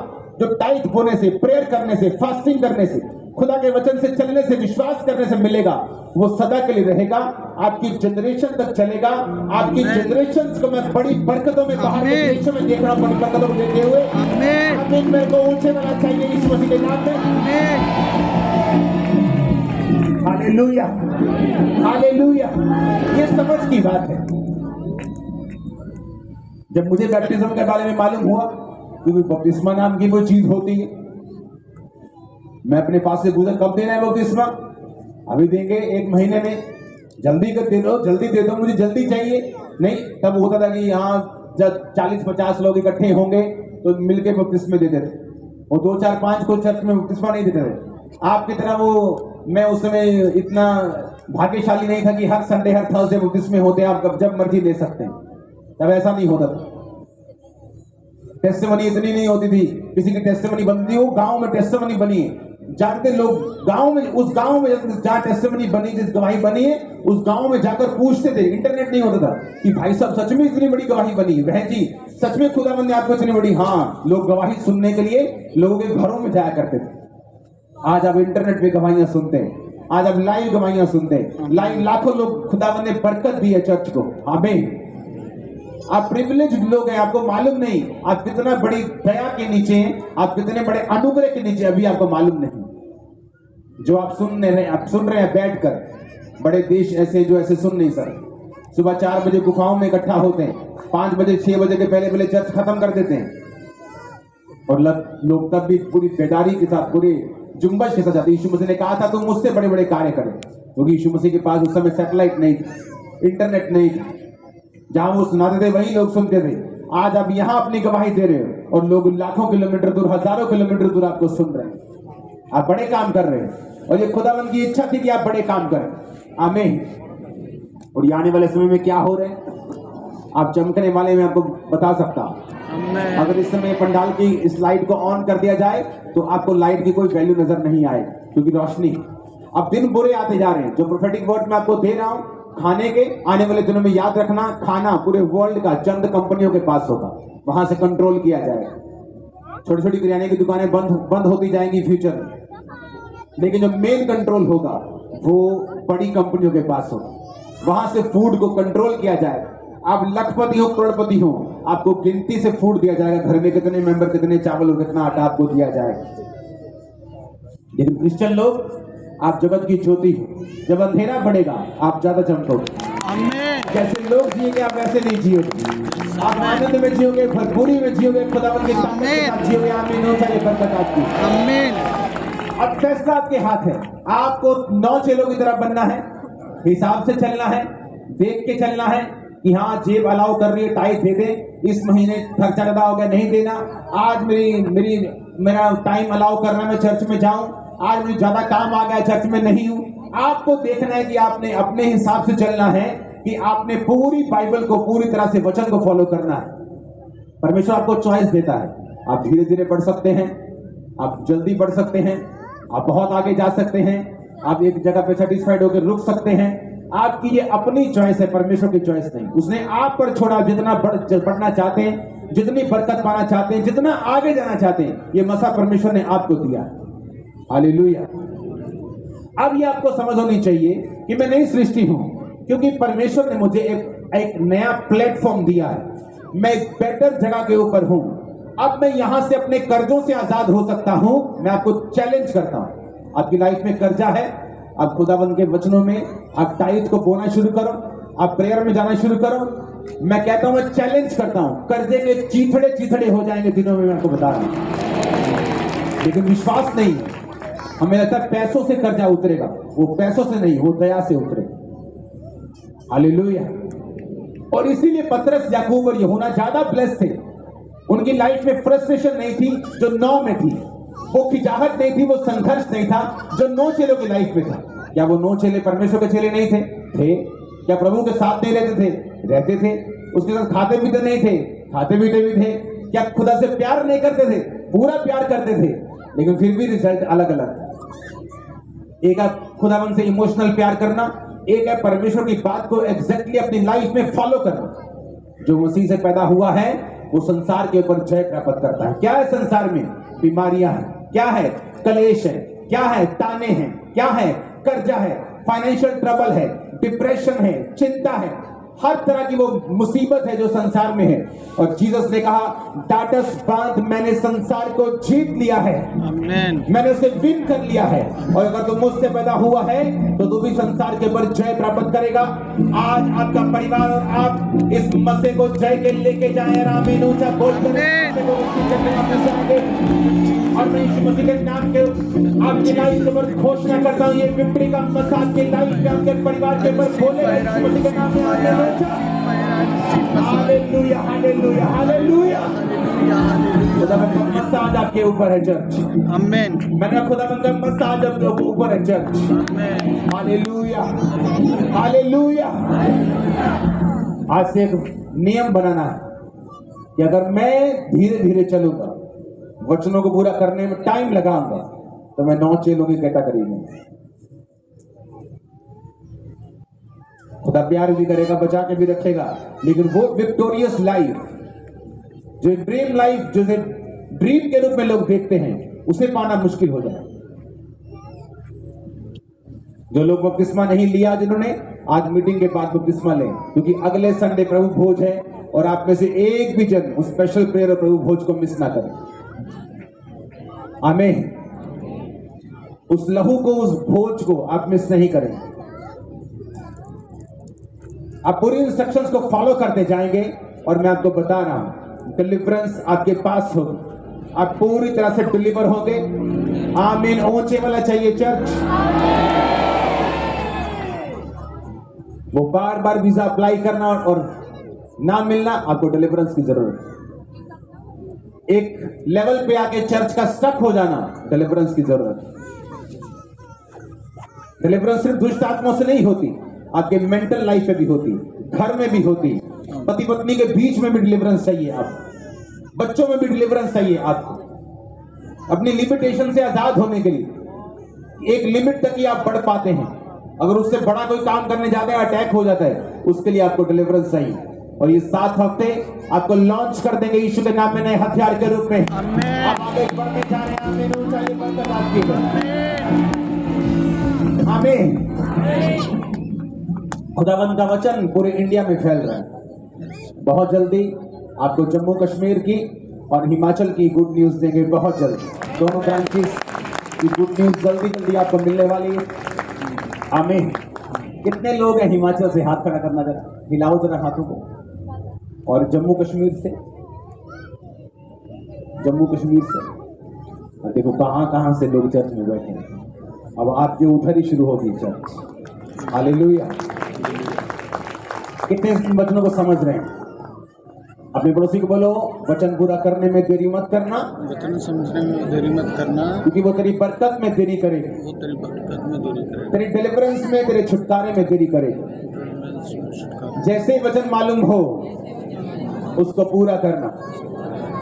जो टाइट होने से, प्रेयर करने से, फास्टिंग करने से, खुदा के वचन से चलने से, विश्वास करने से मिलेगा, वो सदा के लिए रहेगा, आपकी जनरेशन तक चलेगा। आपकी जनरेशन को मैं बड़ी बरकतों में, बाहर के देशों में देख रहा हूं, बड़ी बरकतों को देते हुए। आमीन। मेरे को ऊंचे वाला चाहिए यीशु मसीह के नाम में। Hallelujah, hallelujah. ये समझ की बात है। जब मुझे बैप्टिज्म के बारे में मालूम हुआ, क्योंकि बपतिस्मा नाम की वो चीज होती है, मैं अपने पास से पूछा कब देना है बपतिस्मा? अभी देंगे 1 महीने में, जल्दी कर दे दो, जल्दी दे दो, मुझे जल्दी चाहिए। नहीं, तब होता था कि यहाँ जब 40-50 लोग इकट्ठे होंगे तो मिलके बपतिस्मे देते थे, और 2-4-5 को चर्च में बपतिस्मा नहीं देते थे। आपकी तरह वो, मैं उस समय इतना भाग्यशाली नहीं था कि हर संडे हर थर्सडे बुद्धिस्ट में होते हैं, आप जब मर्जी दे सकते हैं। तब ऐसा नहीं होता था। टेस्टिमनी इतनी नहीं होती थी, किसी की टेस्टिमनी बनती हो, गांव में टेस्टिमनी बनी है, जानते लोग गांव में, उस गांव में जहां टेस्टिमनी बनी, जिस गवाही बनी है, उस गांव में जाकर पूछते थे, इंटरनेट नहीं होता था, कि भाई साहब सच में इतनी बड़ी गवाही बनी है, बहन जी सच में खुदावंद ने आपको इतनी बड़ी, हाँ, लोग गवाही सुनने के लिए लोगों के घरों में जाया करते थे। आज आप इंटरनेट पे गवाहियां सुनते हैं, आज आप लाइव गवाहियां सुनते हैं, लाइव लाखों लोग खुदावंद ने बरकत दी है चर्च को। आमीन। आप प्रिविलेज लोग हैं, आपको मालूम नहीं आप कितना बड़ी दया के नीचे हैं, आप कितने बड़े अनुग्रह के नीचे, अभी आपको मालूम नहीं। जो आप सुन रहे हैं बैठकर, बड़े देश ऐसे जो ऐसे सुन नहीं सकते। सुबह 4 बजे गुफाओं में इकट्ठा होते हैं, 5 बजे 6 बजे के पहले चर्च खत्म कर देते हैं, और लोग तब भी पूरी बेदारी के साथ, पूरी जुम्बश के साथ जाते। यीशु मसीह ने कहा था तुम मुझसे बड़े बड़े कार्य करें, क्योंकि यीशु मसीह के पास उस समय सैटेलाइट नहीं था, इंटरनेट नहीं था, जहां वो सुनाते थे वही लोग सुनते थे। आज आप यहां अपनी गवाही दे रहे हो और लोग लाखों किलोमीटर दूर, हजारों किलोमीटर दूर आपको सुन रहे हैं। आप बड़े काम कर रहे हैं, और ये खुदावंद की इच्छा थी कि आप बड़े काम करें। आमीन। और ये आने वाले समय में क्या हो रहे हैं, आप चमकने वाले में आपको बता सकता हूं। अगर इस समय पंडाल की इस लाइट को ऑन कर दिया जाए तो आपको लाइट की कोई वैल्यू नजर नहीं आएगी, क्योंकि रोशनी। अब दिन बुरे आते जा रहे हैं, जो प्रोफेटिक वर्ड मैं आपको दे रहा हूं खाने के, आने वाले दिनों में याद रखना, खाना पूरे वर्ल्ड का चंद कंपनियों के पास होगा, वहां से कंट्रोल किया जाएगा। छोटी छोटी किराने की दुकानें बंद होती जाएंगी फ्यूचर में, लेकिन जो मेन कंट्रोल होगा वो बड़ी कंपनियों के पास होगा, वहां से फूड को कंट्रोल किया जाएगा। आप लखपति हो, करोड़पति हो, आपको गिनती से फूड दिया जाएगा, घर में कितने मेंबर, कितने चावल और कितना आटा आपको दिया जाएगा। लेकिन क्रिश्चियन लोग, आप जगत की ज्योति हो, जब अंधेरा बढ़ेगा आप ज्यादा चमकोगे। जैसे लोग जिएंगे आप वैसे नहीं जियोगे, आप आनंद में जियोगे, भरपूरी में जियोगे, खुदावंद की ताकत के साथ जियोगे। आमीन। हो जाए बरकत आपकी। आमीन। अब फैसला आपके हाथ है, आपको 9 चेलों की तरह बनना है, हिसाब से चलना है, देख के चलना है कि हाँ जेब अलाउ कर रही है, टाइट दे दे, इस महीने खर्चा ज्यादा हो गया नहीं देना, आज मेरा टाइम अलाउ कर रहा है मैं चर्च में जाऊं, आज मुझे ज्यादा काम आ गया चर्च में नहीं हूं। आपको देखना है कि आपने अपने हिसाब से चलना है, कि आपने पूरी बाइबल को, पूरी तरह से वचन को फॉलो करना है। परमेश्वर आपको चॉइस देता है, आप धीरे धीरे बढ़ सकते हैं, आप जल्दी बढ़ सकते हैं, आप बहुत आगे जा सकते हैं, आप एक जगह पे सेटिस्फाइड होकर रुक सकते हैं। आपकी ये अपनी चॉइस है, परमेश्वर की चॉइस नहीं। उसने आप पर छोड़ा, जितना बढ़ना चाहते हैं, जितनी बरकत पाना चाहते हैं, जितना आगे जाना चाहते हैं, ये मसा परमेश्वर ने आपको दिया। हालेलुया। अब ये आपको समझ होनी चाहिए कि मैं नई सृष्टि हूं, क्योंकि परमेश्वर ने मुझे एक नया प्लेटफॉर्म दिया है। मैं एक बेटर जगह के ऊपर हूं। अब मैं यहां से अपने कर्जों से आजाद हो सकता हूं। मैं आपको चैलेंज करता हूं, आपकी लाइफ में कर्जा है, आप खुदावंद के वचनों में आप टाइट को बोना शुरू करो, आप प्रेयर में जाना शुरू करो। मैं कहता हूं, मैं चैलेंज करता हूं, कर्जे के चीथड़े हो जाएंगे दिनों में, मैं आपको बता रहा हूं। लेकिन विश्वास नहीं, हमें लगता है पैसों से कर्जा उतरेगा, वो पैसों से नहीं, वो दया से उतरेगा। हालेलुया। और इसीलिए पतरस, याकूब और यूहन्ना ज्यादा ब्लेस्ड थे। उनकी लाइफ में फ्रस्ट्रेशन नहीं थी जो 9 में थी, वो खिंचाहट नहीं थी, वो संघर्ष नहीं था जो 9 चेलों की लाइफ में था। क्या वो 9 चेले परमेश्वर के चेले नहीं थे? थे। क्या प्रभु के साथ नहीं रहते थे? रहते थे। उसके साथ खाते पीते नहीं थे? खाते पीते भी थे। क्या खुदा से प्यार नहीं करते थे? पूरा प्यार करते थे, लेकिन फिर भी रिजल्ट अलग अलग था। एक है खुदावन से इमोशनल प्यार करना, एक है परमेश्वर की बात को एग्जैक्टली अपनी लाइफ में फॉलो करना। जो मसीह से पैदा हुआ है वो संसार के ऊपर जय प्राप्त करता है। क्या है संसार में? बीमारियां हैं, क्या है? कलेश है, क्या है? ताने हैं, क्या है? कर्जा है, फाइनेंशियल ट्रबल है, डिप्रेशन है, चिंता है, हर तरह की वो मुसीबत है जो संसार में है। और जीसस ने कहा, टाटस बांध, मैंने संसार को जीत लिया है, मैंने उसे विन कर लिया है। और अगर तुम मुझसे पैदा हुआ है तो तू भी संसार के ऊपर जय प्राप्त करेगा। आज आपका परिवार और आप इस मसीह को जय के लेके जाए। आमीन। ऊंचा बोलकर और मैं यीशु मसीह के नाम के आपकी लाइफ के ऊपर घोषणा करता हूँ, ये विपरी का मसा आपके लाइफ पे, आपके परिवार के ऊपर खोले यीशु मसीह के नाम में। Hallelujah, hallelujah, hallelujah. खुदावंद का मसाज आपके ऊपर है चर्च। आमीन। मैंने खुदावंद का मसाज आपके ऊपर है चर्च। आमीन। Hallelujah, hallelujah. आज से एक नियम बनाना है कि अगर मैं धीरे धीरे चलूंगा, वचनों को पूरा करने में टाइम लगाऊंगा, तो मैं 9 चेलों की कैटेगरी में। खुदा प्यार भी करेगा, बचा के भी रखेगा, लेकिन वो विक्टोरियस लाइफ, जो ड्रीम लाइफ, जो ड्रीम के रूप में लोग देखते हैं, उसे पाना मुश्किल हो जाए। जो लोग बपतिस्मा नहीं लिया, जिन्होंने, आज मीटिंग के बाद बपतिस्मा लें, क्योंकि अगले संडे प्रभु भोज है और आप में से एक भी जन उस स्पेशल प्रेयर और प्रभु भोज को मिस ना करें। आमीन। उस लहू को, उस भोज को आप मिस नहीं करें। आप पूरी इंस्ट्रक्शंस को फॉलो करते जाएंगे और मैं आपको बता रहा हूं, डिलीवरेंस आपके पास होगी, आप पूरी तरह से डिलीवर होंगे। आमीन। ऊंचे वाला चाहिए चर्च। वो बार बार वीजा अप्लाई करना और ना मिलना, आपको डिलीवरेंस की जरूरत है। एक लेवल पे आके चर्च का स्टक हो जाना, डिलीवरेंस की जरूरत है। डिलीवरेंस सिर्फ दुष्ट आत्माओं से नहीं होती, आपके मेंटल लाइफ में भी होती, घर में भी होती, पति पत्नी के बीच में भी डिलीवरेंस चाहिए आपको, बच्चों में भी डिलीवरेंस चाहिए आपको, अपनी लिमिटेशन से आजाद होने के लिए। एक लिमिट तक ही आप बढ़ पाते हैं, अगर उससे बड़ा कोई काम करने जाते हैं, अटैक हो जाता है, उसके लिए आपको डिलीवरेंस चाहिए। और ये 7 हफ्ते आपको लॉन्च कर देंगे यीशु के नाम में नए हथियार के रूप में। आप आगे बढ़ने जा रहे हैं। आमीन। ऊंचाई बरकत आपकी है। आमीन। खुदावंद का वचन पूरे इंडिया में फैल रहा है। बहुत जल्दी आपको जम्मू कश्मीर की और हिमाचल की गुड न्यूज देंगे, बहुत जल्दी। दोनों ब्रांचेस की गुड न्यूज जल्दी जल्दी आपको मिलने वाली है। आमीन। कितने लोग हैं हिमाचल से? हाथ खड़ा करना जरा, हिलाओ जरा हाथों को। और जम्मू कश्मीर से, जम्मू कश्मीर से देखो कहां कहां से लोग चर्च में बैठे हैं। अब आपके उधर ही शुरू होगी चर्च। हालेलुया। कितने वचनों को समझ रहे हैं? अपने पड़ोसी को बोलो, वचन पूरा करने में देरी मत करना, वचन समझने में देरी मत करना, क्योंकि वो तेरी बरकत में देरी करेगा, वो तेरी बरकत में देरी करेगा, तेरी डिलीवरेंस में, तेरे छुटकारे में देरी करेगा। जैसे ही वचन मालूम हो उसको पूरा करना,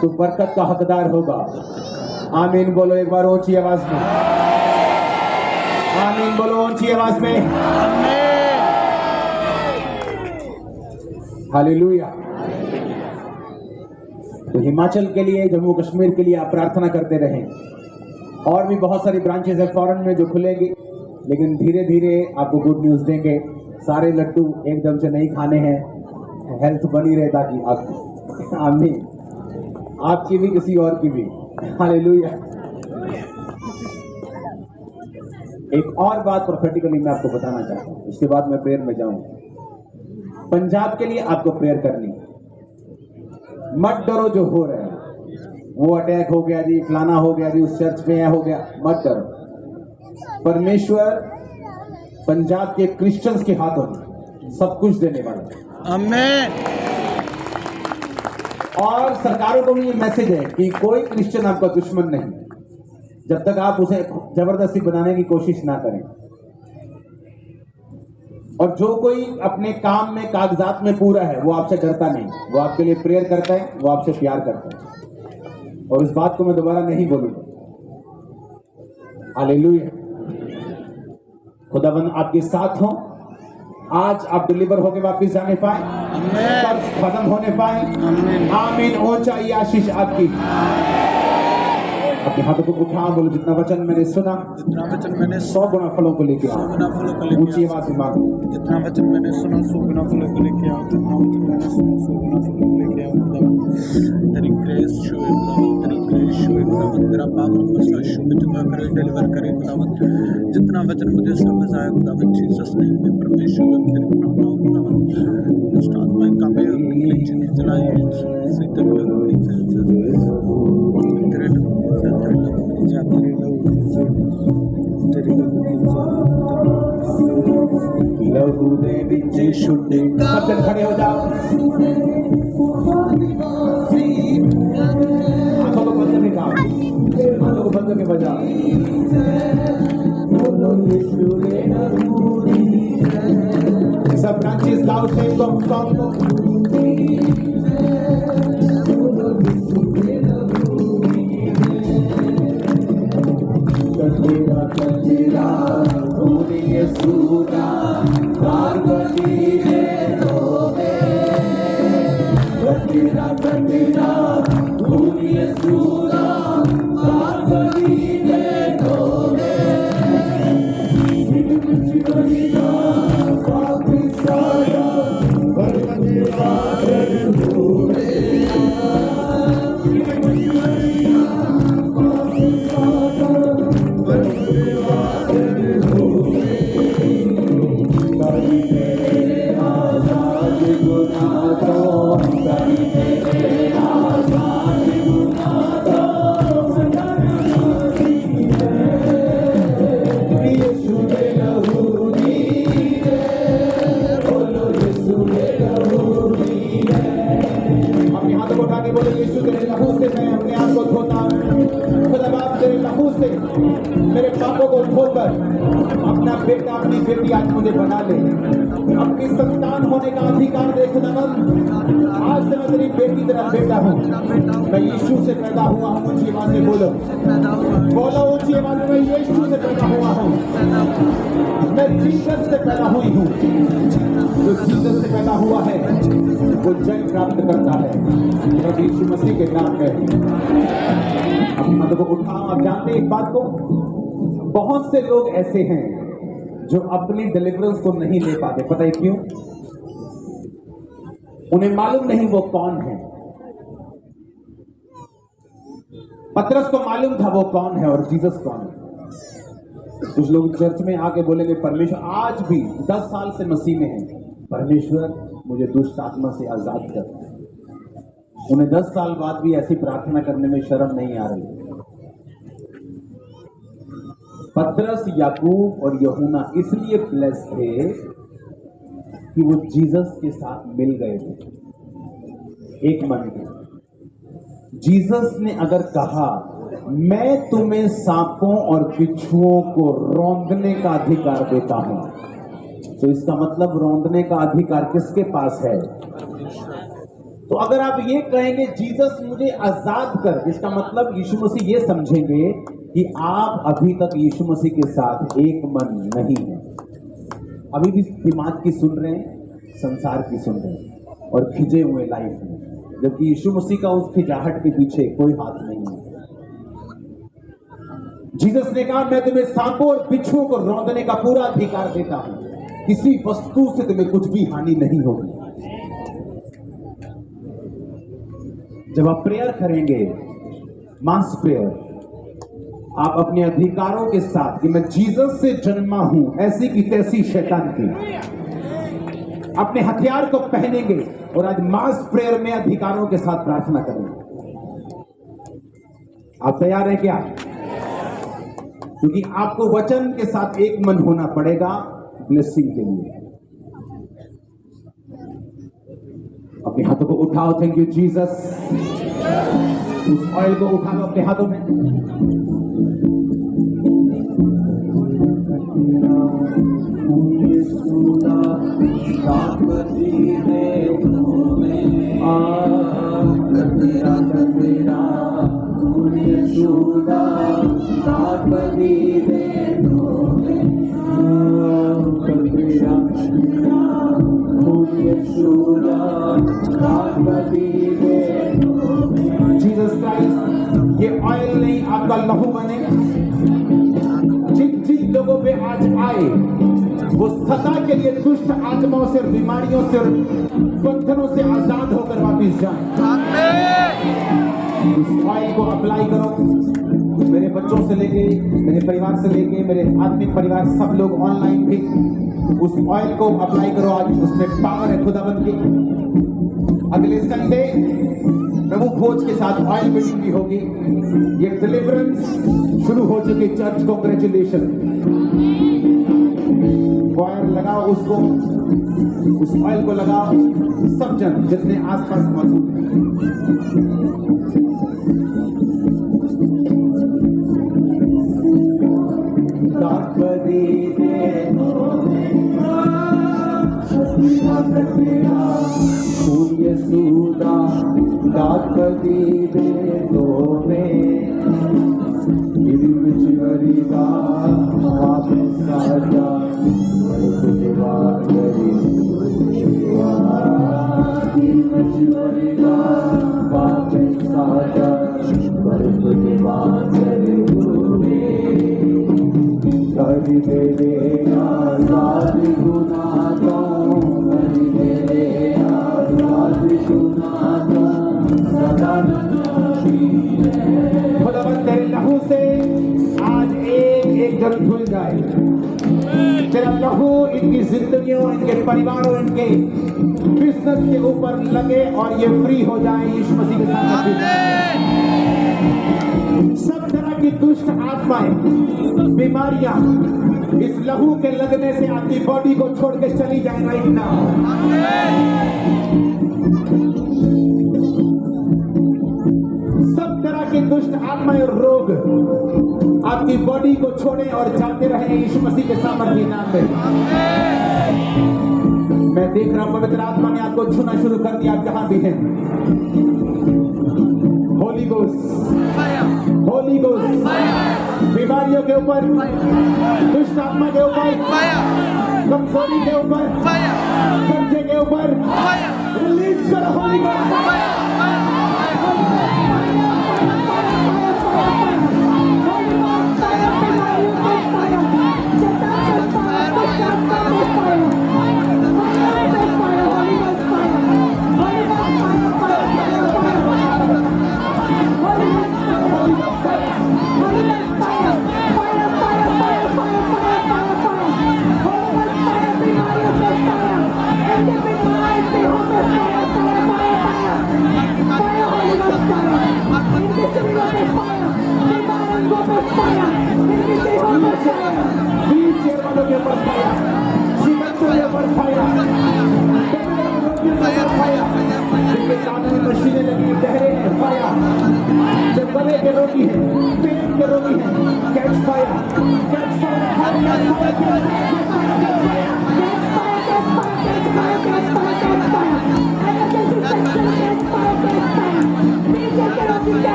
तो बरकत का हकदार होगा। आमीन बोलो एक बार ऊंची आवाज में। आमीन बोलो ऊंची आवाज में। हालेलुया। तो हिमाचल के लिए, जम्मू कश्मीर के लिए आप प्रार्थना करते रहें। और भी बहुत सारी ब्रांचेस है फॉरेन में जो खुलेंगी, लेकिन धीरे धीरे आपको गुड न्यूज देंगे। सारे लड्डू एकदम से नहीं खाने हैं, हेल्थ बनी रहे ताकि आपकी। आमीन। आपकी भी, किसी और की भी। हालेलुया। एक और बात प्रोफेटिकली मैं आपको बताना चाहता हूं, उसके बाद मैं प्रेयर में जाऊंगा। पंजाब के लिए आपको प्रेयर करनी है। मत डरो जो हो रहा है, वो अटैक हो गया जी, फलाना हो गया जी, उस चर्च में यह हो गया, मत डरो। परमेश्वर पंजाब के क्रिश्चियंस के हाथों में सब कुछ देने वाला। आमीन। और सरकारों को भी ये मैसेज है कि कोई क्रिश्चियन आपका दुश्मन नहीं, जब तक आप उसे जबरदस्ती बनाने की कोशिश ना करें। और जो कोई अपने काम में, कागजात में पूरा है, वो आपसे डरता नहीं, वो आपके लिए प्रेयर करता है, वो आपसे प्यार करता है। और इस बात को मैं दोबारा नहीं बोलूंगा। हालेलुया। खुदावंद आपके साथ हो। आज आप डिलीवर होके वापस जाने पाए, कर्ज खत्म होने पाए। आमीन। ऊंचाई आशीष आपकी। अपने हाथों को उठा, बोलो जितना वचन मैंने सुना, जितना वचन मैंने 100 गुना फलों को लेके आओ। ऊंची आवाज में मांगो। जितना वचन मैंने सुना 100 गुना फलों को लेके आओ। जितना वचन मैंने सुना 100 गुना फलों को लेके आओ। तेरी ग्रेस शो है खुदावंद, तेरी ग्रेस शो है खुदावंद, तेरा पावर मसा शो पे चंगा करे, डिलीवर करे खुदावंद। जितना वचन मुझे समझ आया खुदावंद, जीसस नेम में परमेश्वर तेरी प्रार्थना खुदावंद। दुष्ट आत्माएं कांपे, निकली चिन्ह जलाई, से तेरे लोग तेरे लोग लहू दे विच छुटे। सब जन खड़े हो जाओ। बंद करके बजा। सब ब्रांचेस लाउड से सॉन्ग को कतेरा तूने यीशुदा पार्वती ने रोवे कतेरा तूने यीशुदा पार्वती ने रोवे जीवनीदा पापी साया पार्वती वाले रोवे मेरे पापों को धोकर अपना बेटा अपनी बेटी आज मुझे बना ले, अपनी संतान होने का अधिकार दे खुदावंद। आज से मैं तेरी बेटी तेरा बेटा हूँ, मैं यीशु से पैदा हुआ हूँ। ऊंची आवाज से बोलो, बोलो ऊंची आवाज में, मैं यीशु से पैदा हुआ हूँ, मैं जीसस से पैदा हुई हूँ। जो जीसस से पैदा हुआ है वो जय प्राप्त करता है, और यीशु मसीह के नाम में अपना को उठाओ। आप जानते हैं एक बात को, बहुत से लोग ऐसे हैं जो अपनी डिलीवरेंस को नहीं ले पाते। पता है क्यों? उन्हें मालूम नहीं वो कौन है। पतरस को मालूम था वो कौन है और जीसस कौन है। कुछ लोग चर्च में आके बोलेंगे परमेश्वर, आज भी 10 साल से मसीह में है, परमेश्वर मुझे दुष्ट आत्मा से आजाद कर। उन्हें 10 साल बाद भी ऐसी प्रार्थना करने में शर्म नहीं आ रही। पतरस, याकूब और यूहन्ना इसलिए ब्लेस थे कि वो जीसस के साथ मिल गए थे, एक मन थे। जीसस ने अगर कहा मैं तुम्हें सांपों और बिच्छुओं को रौंदने का अधिकार देता हूं, तो इसका मतलब रौंदने का अधिकार किसके पास है? तो अगर आप ये कहेंगे जीसस मुझे आजाद कर, इसका मतलब यीशु मसीह ये समझेंगे कि आप अभी तक यीशु मसीह के साथ एक मन नहीं है। अभी भी दिमाग की सुन रहे हैं, संसार की सुन रहे हैं और खिंचे हुए लाइफ में, जबकि यीशु मसीह का उस खिंचाहट के पीछे कोई हाथ नहीं है। जीसस ने कहा मैं तुम्हें सांपों और बिच्छुओं को रौंदने का पूरा अधिकार देता हूं, किसी वस्तु से तुम्हें कुछ भी हानि नहीं होगी। जब आप प्रेयर करेंगे, मास प्रेयर, आप अपने अधिकारों के साथ कि मैं जीसस से जन्मा हूं, ऐसी की तैसी शैतान की, अपने हथियार को पहनेंगे और आज मास प्रेयर में अधिकारों के साथ प्रार्थना करेंगे। आप तैयार हैं क्या? क्योंकि आपको वचन के साथ एक मन होना पड़ेगा ब्लेसिंग के लिए। अपने हाथों को उठाओ, थैंक यू जीसस। उस ऑयल को उठा लो अपने हाथों में। जीसस क्राइस्ट, ये ऑयल नहीं आपका लहू बने। जिन जिन लोगों पे आज आए वो सदा के लिए दुष्ट आत्माओं से, बीमारियों से, बंधनों से आजाद होकर वापिस जाएं। इस ऑयल को अप्लाई करो। मेरे बच्चों से लेके, मेरे परिवार से लेके, मेरे आत्मिक परिवार, सब लोग ऑनलाइन भी उस ऑयल को अप्लाई करो। आज उसमें पावर है खुदाबंद की। अगले संडे प्रभु भोज के साथ ऑयल मीटिंग भी होगी। ये डिलीवरेंस शुरू हो चुकी चर्च, कांग्रेचुलेशन। ऑयल लगाओ, उसको, उस ऑयल को लगाओ, सब जन जितने आसपास मौजूद हैं। खुदावंद तेरे लहू से आज एक जन धुल जाए। तेरा लहू इनकी जिंदगियों, इनके परिवारों, इनके बिजनेस के ऊपर लगे और ये फ्री हो जाए यीशु मसीह के साथ। सब तरह की दुष्ट आत्माएं, बीमारियां इस लहू के लगने से आपकी बॉडी को छोड़ के चली जाए राइट नाउ। सब तरह की दुष्ट आत्माएं और रोग आपकी बॉडी को छोड़े और जाते रहे यीशु मसीह के सामर्थ्य नाम में। मैं देख रहा हूं पवित्र आत्मा ने आपको छूना शुरू कर दिया। आप जहां भी हैं, होली गोस्ट, होली गोस्ट, बीमारियों के ऊपर, दुष्ट आत्मा के ऊपर, कमजोरी के ऊपर, कर्जे के ऊपर रिलीज करो होली गोस्ट। मशीनें लगी, चेहरे हैं फाया, जब गले के रोगी हैं, पेट के रोगी हैं, कैच फायर, कैच फायर,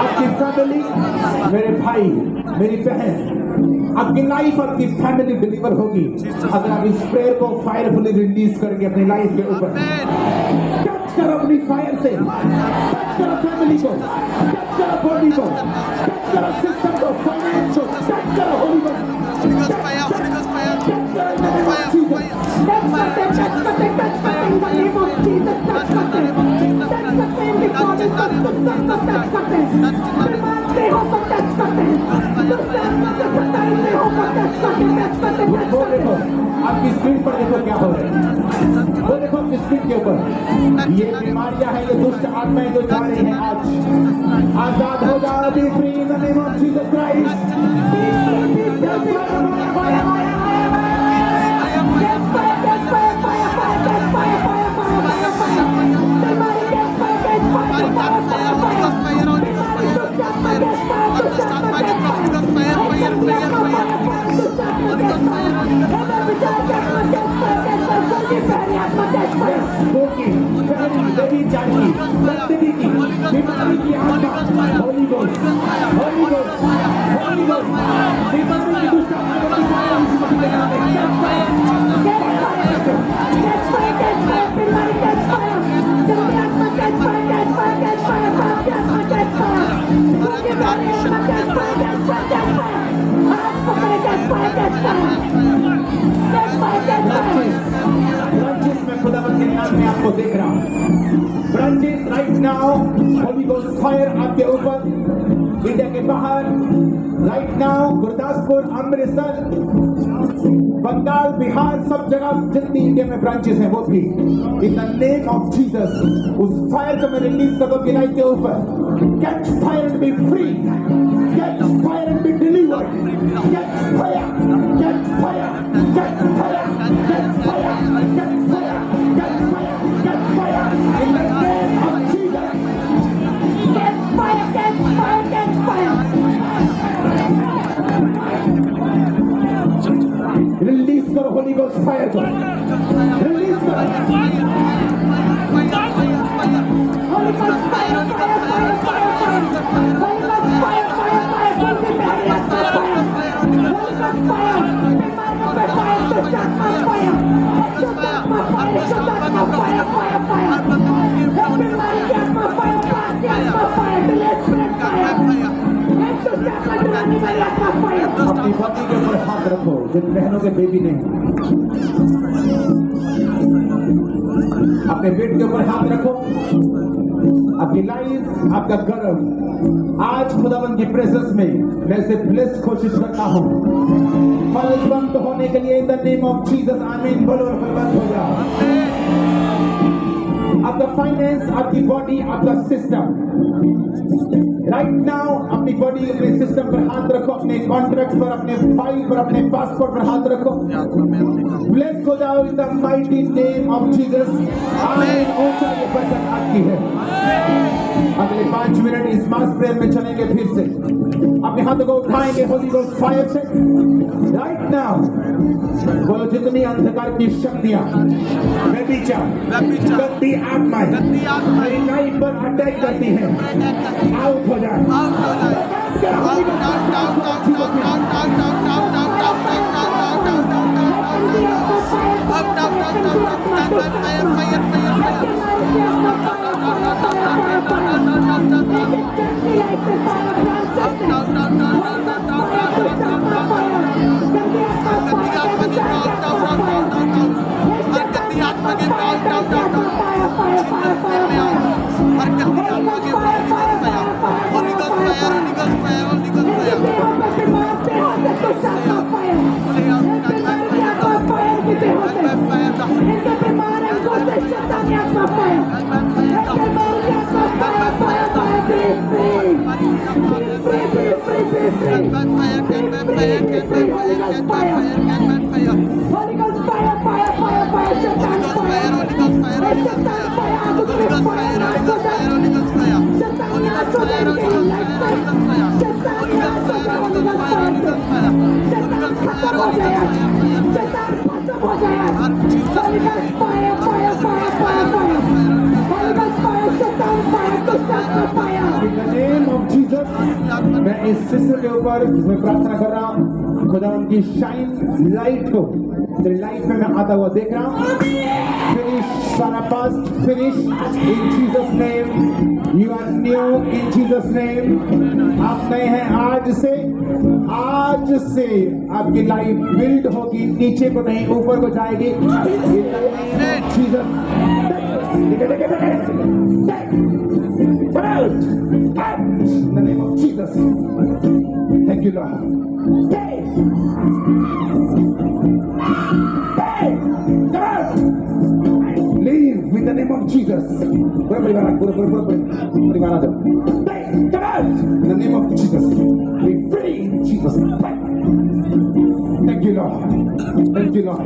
आपकी फैमिली, मेरे भाई, मेरी बहन, आपकी लाइफ, आपकी फैमिली डिलीवर होगी अगर आप इस प्रेयर को फायरफुली रिलीज करके अपनी लाइफ के ऊपर टच करो, अपनी फायर से टच करो फैमिली को, टच करो बॉडी को, टच करो सिस्टम को, फाइनेंस को, टच करो होली को, वो देखो आपकी स्क्रीन पर, देखो क्या हो रहा है, वो देखो आपकी स्क्रीन के ऊपर ये बीमारियां हैं, ये दुष्ट आत्माएं जो जा रही हैं, आज आजाद हो जाओ, B free in the name of Jesus Christ. आपको देख रहा हूं branches right now, Holi ghost fire आपके ऊपर, इंडिया के बाहर राइट नाउ, गुरदासपुर, अमृतसर, बंगाल, बिहार, सब जगह जितनी इंडिया में ब्रांचेस हैं वो भी in the name of Jesus उस फायर को मैं रिलीज कर दूं लाइफ के ऊपर। Catch fire and B free, catch fire and be delivered, catch fire, catch fire, catch release करो होली गोस्ट फायर को, रिलीज करो। अपनी पत्नी के ऊपर हाथ रखो जिन बहनों के बेबी नहीं, अपने पेट के ऊपर हाथ रखो। आपकी लाइफ, आपका गर्व आज खुदावन की प्रेजेंस में मैं से ब्लेस कोशिश करता हूँ। फलवंत होने के लिए in the name of Jesus आमीन बोलो और फलवंत हो जाओ। आपका फाइनेंस, आपकी बॉडी, आपका सिस्टम राइट नाउ, अपनी बॉडी अपने सिस्टम पर हाथ रखो, अपने कॉन्ट्रैक्ट पर, अपने फाइल पर, अपने पासपोर्ट पर हाथ रखो। ब्लेस हो जाओ in the mighty name of Jesus आमीन। ऊंचा ये बरकत आपकी है। अगले 5 मिनट इस मास प्रेयर में चलेंगे। फिर से अपने हाथों को उठाएंगे होली गोस्ट फायर से राइट नाउ। बोलो जितनी अंधकार की शक्तियां, गंदी आत्माएं हमारी लाइफ पर अटैक करती हैं, आउट हो जाए। मैं इस सिस्टर के ऊपर मैं प्रार्थना कर रहा हूँ, खुदा उनकी शाइन लाइट को तेरी लाइफ में मैं आता हुआ देख रहा हूँ। फिनिश सारा past finish in Jesus name. You are new in Jesus name. आप नए हैं आज से आपकी लाइफ बिल्ड होगी, नीचे को नहीं ऊपर को जाएगी। Jesus in the name of Jesus. Thank you, Lord. Leave in the name of Jesus. पूरा परिवार आ जाओ। In the name of Jesus. Be free in Jesus' name. Thank you, Lord. Thank you, Lord.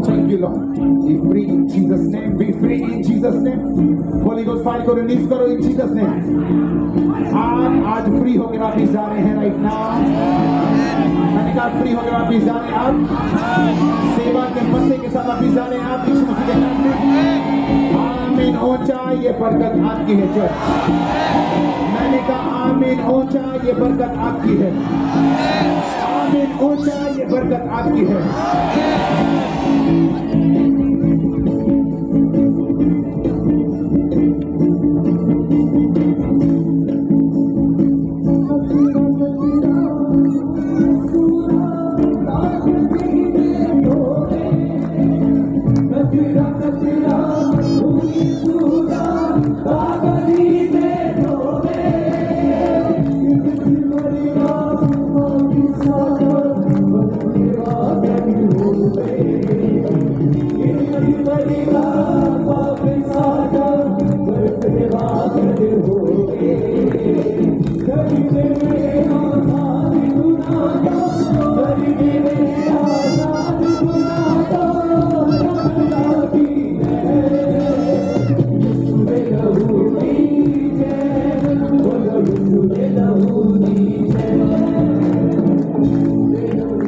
Thank you, Lord. Be free in Jesus' name. Be free in Jesus' name. Holy Ghost fire को रिलीज करो in Jesus' name. आज फ्री होकर वापिस जा रहे हैं राइट नाउ। मैंने कहा फ्री होकर वापिस जा रहे हैं आप, सेवा के मसे के साथ वापिस जा रहे हैं आप यीशु मसीह के नाम में। आमीन। ऊंचा ये बरकत आपकी है चर्च। मैंने कहा आमीन। ऊंचा ये बरकत आपकी है। आमीन। ऊंचा ये बरकत आपकी है।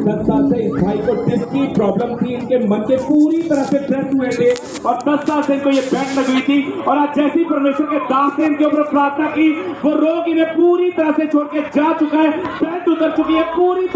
10 साल से इस भाई को डिस्क की प्रॉब्लम थी, इनके मन के पूरी तरह से ट्रेस हुए थे और 10 साल से इनको ये बैंड लगी हुई थी। और आज जैसी परमेश्वर के दास ने इनके ऊपर प्रार्थना की, वो रोग इन्हें पूरी तरह से छोड़ के जा चुका है, बैंड उतर चुकी है पूरी